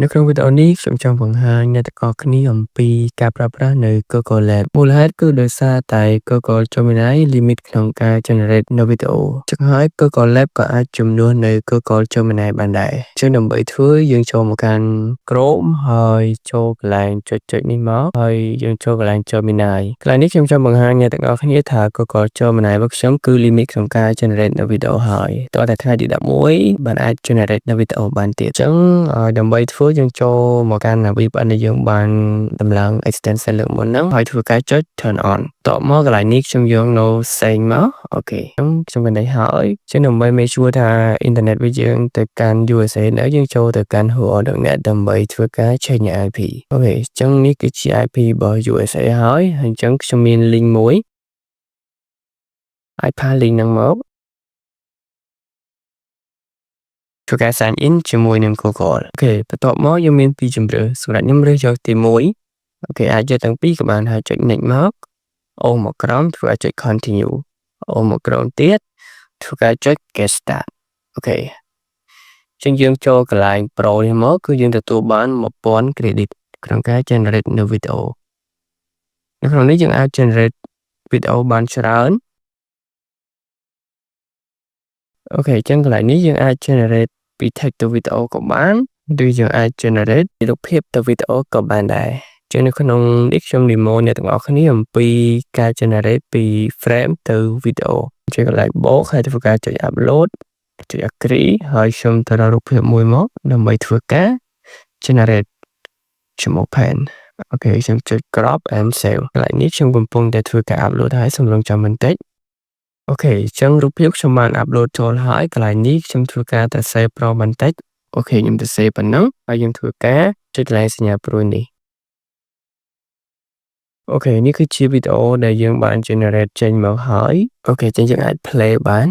នៅក្នុងវីដេអូនេះខ្ញុំចង់បង្ហាញអ្នកទាំងអស់គ្នាអំពីការប្រើប្រាស់នៅ Google Lab មូលហេតុគឺដោយសារតែ Google Gemini limit ក្នុងការ generate នៅវីដេអូចឹងហើយ Google Lab ក៏អាចជំនួសនៅ Google Gemini បានដែរចឹងដើម្បីធ្វើយើងចូលមកកាន់ Chrome ហើយចូលកន្លែងចុចនេះមកហើយយើងចូលកន្លែង Gemini កន្លែងនេះខ្ញុំចង់បង្ហាញអ្នកទាំងអស់គ្នាថា Google Gemini របស់ខ្ញុំគឺ limit ក្នុងការ generate នៅវីដេអូហើយតតែថ្ងៃទី11បានអាច generate នៅវីដេអូបានទៀតចឹងដើម្បីធ្វើយើងចូលមកកាន់ VPN ដែលយើងបានតម្លើង extension លើកមុនហ្នឹងហើយធ្វើការចុច turn on តមកកន្លែងនេះខ្ញុំយកនៅ setting មកអូខេខ្ញុំកណ្ដេញហើយចឹងដើម្បី make sure ថា internet របស់យើងទៅកាន់ USA នៅយើងចូលទៅកាន់ Who Order Net ដើម្បីធ្វើការ change IP អូខេចឹងនេះគឺជា IP របស់ USA ហើយអញ្ចឹងខ្ញុំមាន link មួយអាចផា link ហ្នឹងមកធ្វើការ sign in ជាមួយនឹង Google អូខេបន្ទាប់មកយើងមានពីរជម្រើសសម្រាប់ខ្ញុំរើសយកទី1អូខេអាចយកទាំងពីរក៏បានហើយចុច next មកអូមកក្រោមធ្វើឲ្យចុច continue អូមកក្រោមទៀតធ្វើការចុច get start អូខេចឹងយើងចូលកន្លែង Pro នេះមកគឺយើងទទួលបាន 1000 credit ក្នុងការ generate នៅវីដេអូនៅក្នុងនេះយើងអាច generate វីដេអូបានច្រើនអូខេចឹងកន្លែងនេះយើងអាច generate ពី text ទៅវីដេអូក៏បានឬយើងអាច generate ពីរូបភាពទៅវីដេអូក៏បានដែរចឹងនៅក្នុងនេះខ្ញុំ demo អ្នកទាំងអស់គ្នាអំពីការ generate ពី frame ទៅវីដេអូជាកន្លែងបូកហើយធ្វើការចុច upload ចុច agree ហើយខ្ញុំទៅរករូបភាពមួយមកដើម្បីធ្វើការ generate ជាមួយ pen អូខេខ្ញុំចុច crop and save កន្លែងនេះខ្ញុំកំពុងតែធ្វើការ upload ហើយសូមរងចាំបន្តិចអូខេអញ្ចឹងរូបភាពខ្ញុំបាន upload ចូលហើយកន្លែងនេះខ្ញុំធ្វើការតែ save ប្របន្តិចអូខេខ្ញុំទៅ save ប៉ុណ្ណឹងហើយខ្ញុំធ្វើការចុចកន្លែងសញ្ញាព្រួយនេះអូខេនេះគឺជាវីដេអូដែលយើងបាន generate ចេញមកហើយអូខេចឹងយើងអាច play បាន